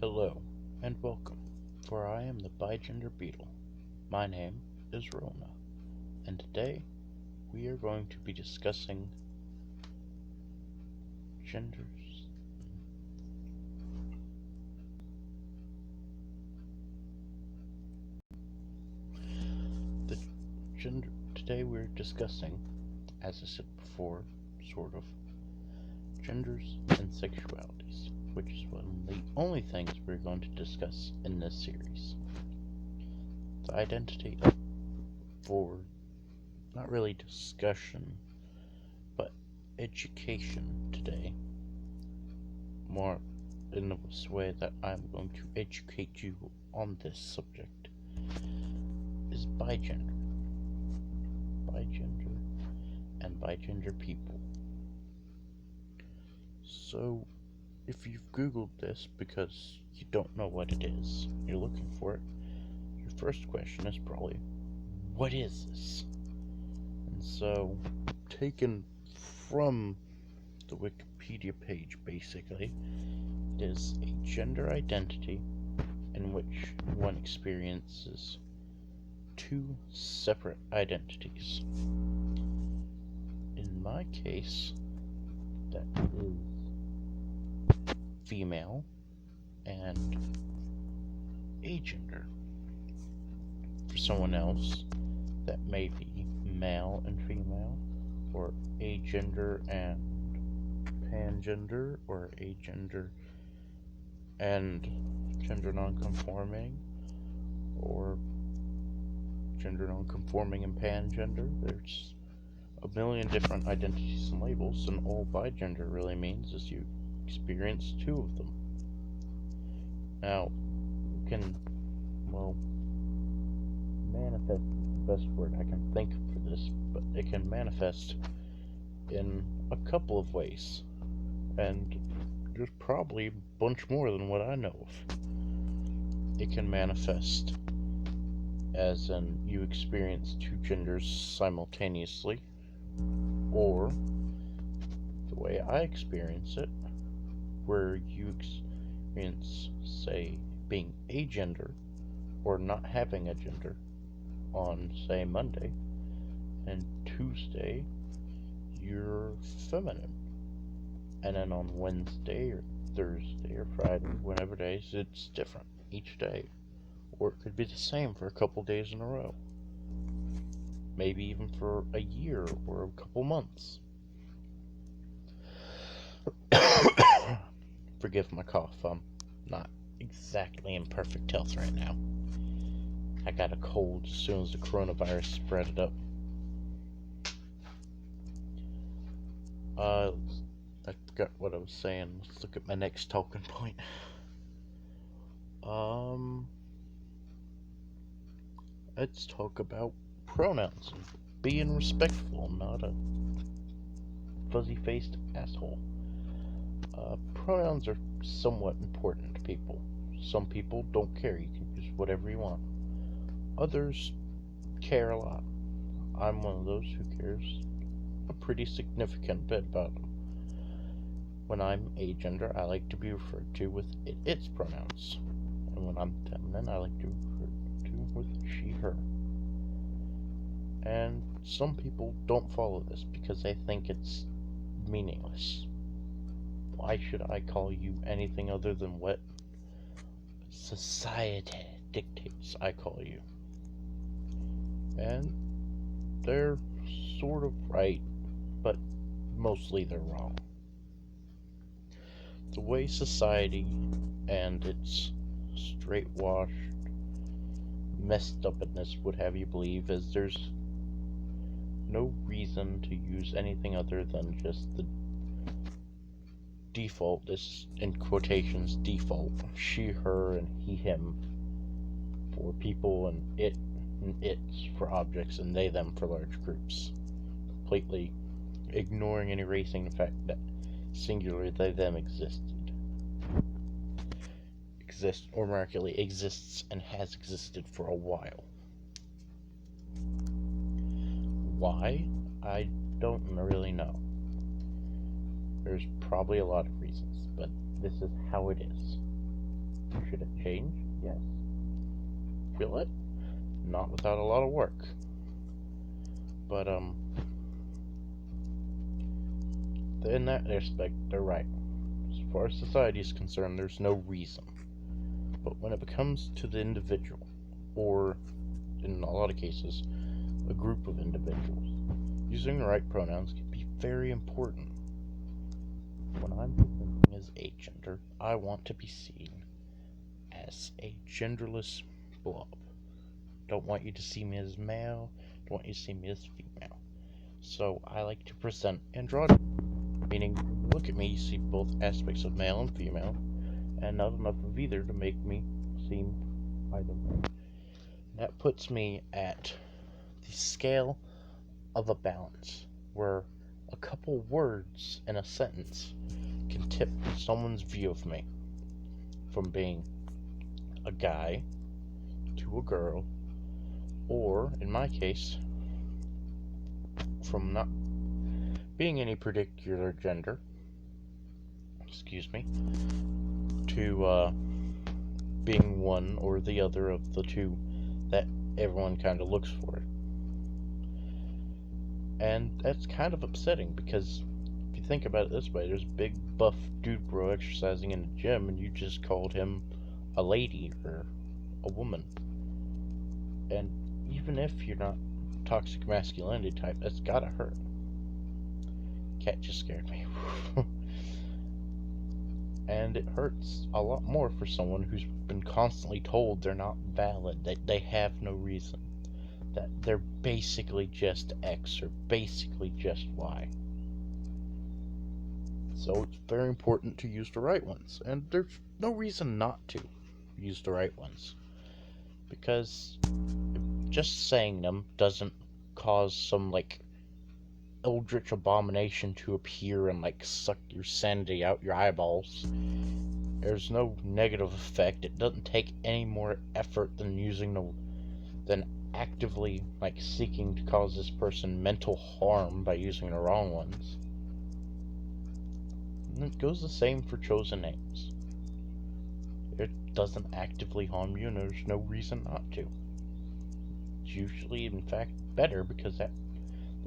Hello, and welcome, for I am the Bigender Beetle. My name is Rona, and today we are going to be discussing genders. The gender today we're discussing, as I said before, sort of, genders and sexualities, which is one of the only things we're going to discuss in this series. The identity for not really discussion, but education today. More in this way that I'm going to educate you on this subject is bigender. Bigender and bigender people. So, if you've Googled this because you don't know what it is, you're looking for it, your first question is probably, what is this? And so, taken from the Wikipedia page, basically, it is a gender identity in which one experiences two separate identities. In my case, that is female and agender. For someone else, that may be male and female, or agender and pangender, or agender and gender nonconforming, or gender nonconforming and pangender. There's a million different identities and labels, and all bigender really means is you experience two of them. Now, you can, manifest is the best word I can think of for this, but it can manifest in a couple of ways, and there's probably a bunch more than what I know of. It can manifest as in you experience two genders simultaneously, or the way I experience it, where you experience, say, being agender or not having a gender on, say, Monday, and Tuesday you're feminine, and then on Wednesday or Thursday or Friday, whenever days, it's different each day, or it could be the same for a couple days in a row, maybe even for a year or a couple months. Forgive my cough, I'm not exactly in perfect health right now. I got a cold as soon as the coronavirus spread it up. I forgot what I was saying. Let's look at my next talking point. Let's talk about pronouns and being respectful, not a fuzzy-faced asshole. Pronouns are somewhat important to people. Some people don't care, you can use whatever you want. Others care a lot. I'm one of those who cares a pretty significant bit about them. When I'm agender, I like to be referred to with its pronouns. And when I'm feminine, I like to be referred to with she, her. And some people don't follow this because they think it's meaningless. Why should I call you anything other than what society dictates I call you? And they're sort of right, but mostly they're wrong. The way society and its straight-washed messed upness would have you believe is there's no reason to use anything other than just the default, this in quotations default, she, her, and he, him for people, and it and its for objects, and they, them for large groups, completely ignoring and erasing the fact that singular they, them exists, or more accurately exists and has existed for a while. Why? I don't really know. There's probably a lot of reasons, but this is how it is. Should it change? Yes. Will it? Not without a lot of work. But, in that aspect, they're right. As far as society is concerned, there's no reason. But when it comes to the individual, or in a lot of cases, a group of individuals, using the right pronouns can be very important. When I'm presenting as a gender, I want to be seen as a genderless blob. Don't want you to see me as male, don't want you to see me as female. So I like to present androgynous, meaning look at me, you see both aspects of male and female, and not enough of either to make me seem either way. That puts me at the scale of a balance, where a couple words in a sentence can tip someone's view of me from being a guy to a girl, or, in my case, from not being any particular gender, to being one or the other of the two that everyone kind of looks for. And that's kind of upsetting, because if you think about it this way, there's a big buff dude bro exercising in the gym and you just called him a lady or a woman. And even if you're not toxic masculinity type, that's gotta hurt. Cat just scared me. And it hurts a lot more for someone who's been constantly told they're not valid, that they have no reason, that they're basically just X or basically just Y. So it's very important to use the right ones, and there's no reason not to use the right ones, because just saying them doesn't cause some eldritch abomination to appear and suck your sanity out your eyeballs. There's no negative effect. It doesn't take any more effort than actively seeking to cause this person mental harm by using the wrong ones. And it goes the same for chosen names. It doesn't actively harm you, and there's no reason not to. It's usually, in fact, better, because the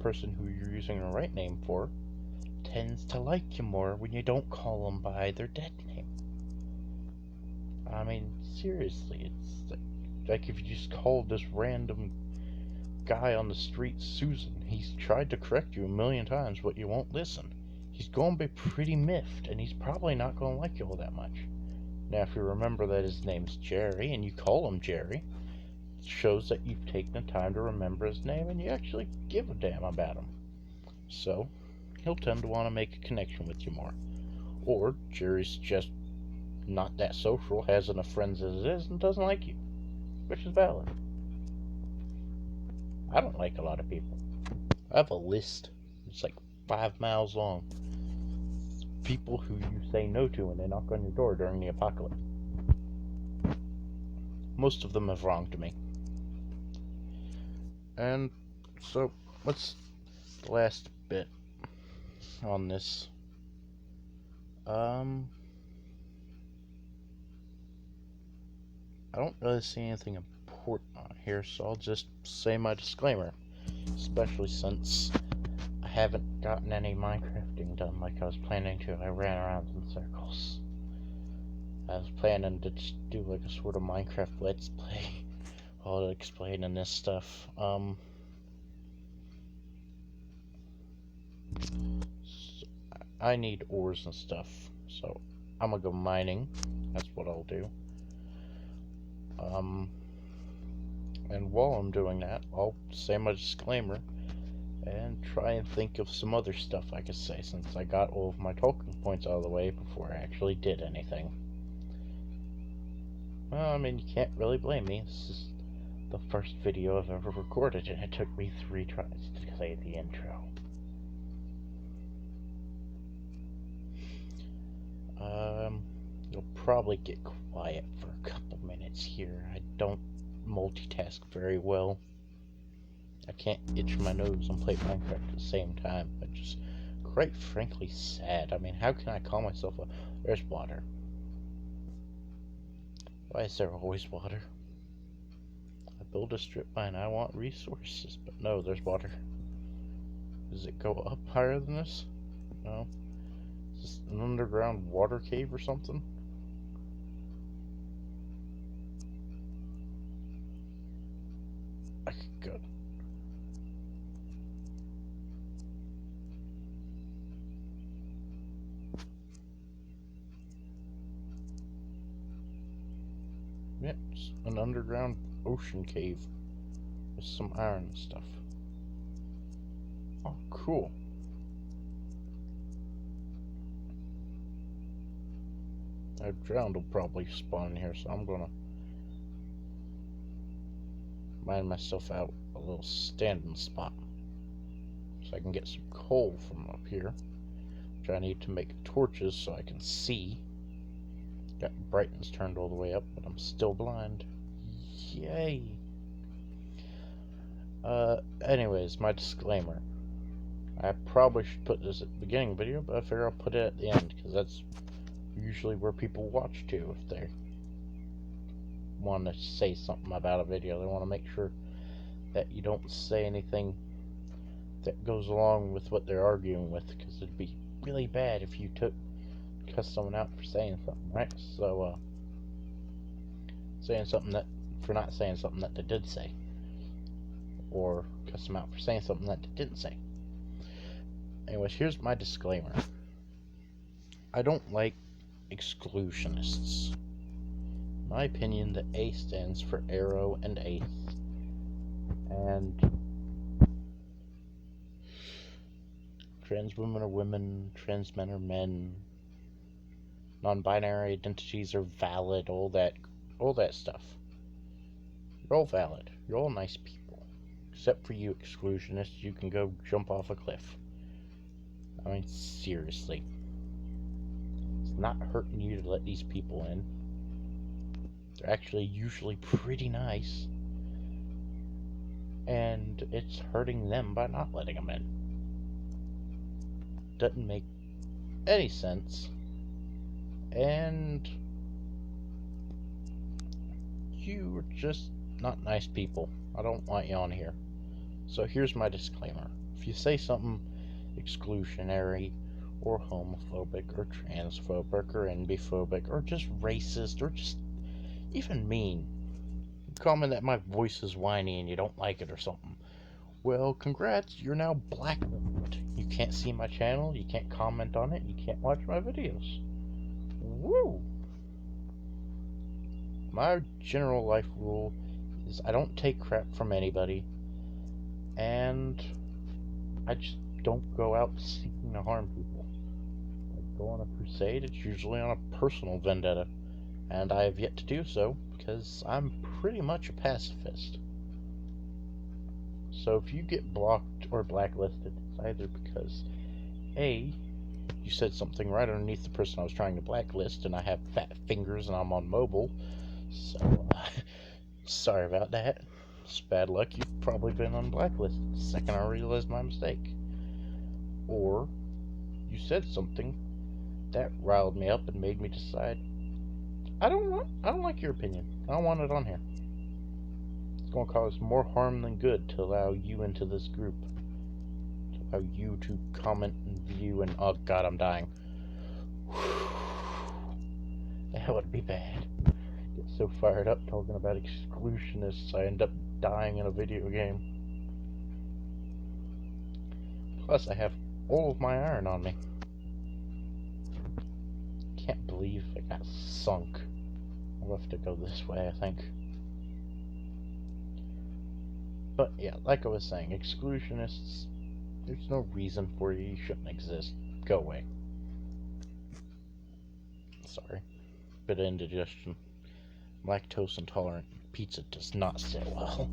person who you're using the right name for tends to like you more when you don't call them by their dead name. I mean, seriously, it's like if you just called this random guy on the street Susan. He's tried to correct you a million times, but you won't listen. He's going to be pretty miffed, and he's probably not going to like you all that much. Now, if you remember that his name's Jerry, and you call him Jerry, it shows that you've taken the time to remember his name, and you actually give a damn about him. So, he'll tend to want to make a connection with you more. Or, Jerry's just not that social, has enough friends as it is, and doesn't like you, which is valid. I don't like a lot of people. I have a list. It's 5 miles long. People who you say no to when they knock on your door during the apocalypse. Most of them have wronged me. And so, what's the last bit on this? I don't really see anything important on here, so I'll just say my disclaimer, especially since I haven't gotten any Minecrafting done like I was planning to. I ran around in circles. I was planning to just do a sort of Minecraft Let's Play while explaining this stuff. So I need ores and stuff, so I'm gonna go mining. That's what I'll do. And while I'm doing that, I'll say my disclaimer and try and think of some other stuff I could say, since I got all of my talking points out of the way before I actually did anything. Well, I mean, you can't really blame me. This is the first video I've ever recorded, and it took me 3 tries to say the intro. You'll probably get quiet for a couple minutes here. I don't multitask very well. I can't itch my nose and play Minecraft at the same time. I'm just, quite frankly, sad. I mean, how can I call myself there's water. Why is there always water? I build a strip mine, I want resources, but no, there's water. Does it go up higher than this? No. Is this an underground water cave or something? I could go. Yeah, it's an underground ocean cave with some iron and stuff. Oh, cool. A drowned will probably spawn in here, so I'm gonna mine myself out a little standing spot so I can get some coal from up here, which I need to make torches so I can see. Got brightness turned all the way up, but I'm still blind. Yay! Anyways, my disclaimer. I probably should put this at the beginning of the video, but I figure I'll put it at the end, because that's usually where people watch to if they want to say something about a video. They want to make sure that you don't say anything that goes along with what they're arguing with, because it'd be really bad if you cuss someone out for saying something, right? So, for not saying something that they did say, or cuss them out for saying something that they didn't say. Anyways, here's my disclaimer. I don't like exclusionists. In my opinion, the A stands for arrow and ace. And trans women are women, trans men are men, non-binary identities are valid, all that stuff. You're all valid. You're all nice people. Except for you exclusionists, you can go jump off a cliff. I mean, seriously. It's not hurting you to let these people in. They're actually usually pretty nice. And it's hurting them by not letting them in. Doesn't make any sense. And you are just not nice people. I don't want you on here. So here's my disclaimer. If you say something exclusionary or homophobic or transphobic or NB-phobic or just racist or just even mean, comment that my voice is whiny and you don't like it or something, well, congrats, you're now blacklisted. You can't see my channel, you can't comment on it, you can't watch my videos. Woo! My general life rule is I don't take crap from anybody, and I just don't go out seeking to harm people. I go on a crusade, it's usually on a personal vendetta, and I have yet to do so because I'm pretty much a pacifist. So if you get blocked or blacklisted, it's either because A, you said something right underneath the person I was trying to blacklist, and I have fat fingers and I'm on mobile, so sorry about that. It's bad luck, you've probably been on blacklisted the second I realized my mistake. Or you said something that riled me up and made me decide I don't like your opinion. I don't want it on here. It's going to cause more harm than good to allow you into this group. To allow you to comment and view and oh god, I'm dying. That would be bad. Get so fired up talking about exclusionists, I end up dying in a video game. Plus, I have all of my iron on me. Can't believe I got sunk. I'll have to go this way, I think. But yeah, like I was saying, exclusionists, there's no reason for you. You shouldn't exist. Go away. Sorry. Bit of indigestion. Lactose intolerant. Pizza does not sit well.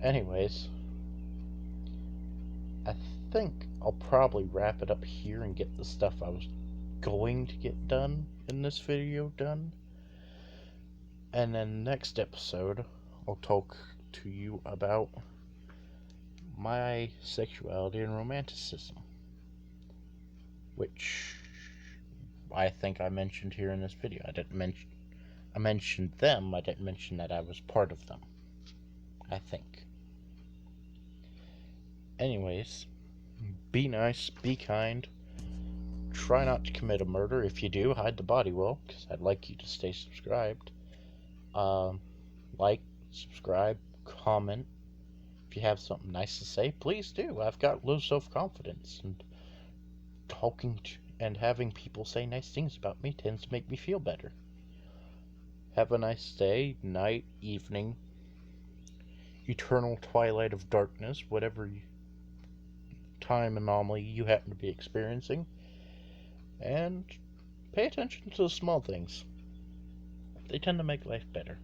Anyways, I think I'll probably wrap it up here and get the stuff I was going to get done in this video done. And then next episode, I'll talk to you about my sexuality and romanticism, which I think I mentioned here in this video. I didn't mention, I mentioned them, I didn't mention that I was part of them. I think. Anyways, be nice, be kind. Try not to commit a murder. If you do, hide the body well, because I'd like you to stay subscribed. Like, subscribe, comment. If you have something nice to say, please do. I've got low self-confidence, and talking to and having people say nice things about me tends to make me feel better. Have a nice day, night, evening, eternal twilight of darkness, whatever time anomaly you happen to be experiencing. And pay attention to the small things. They tend to make life better.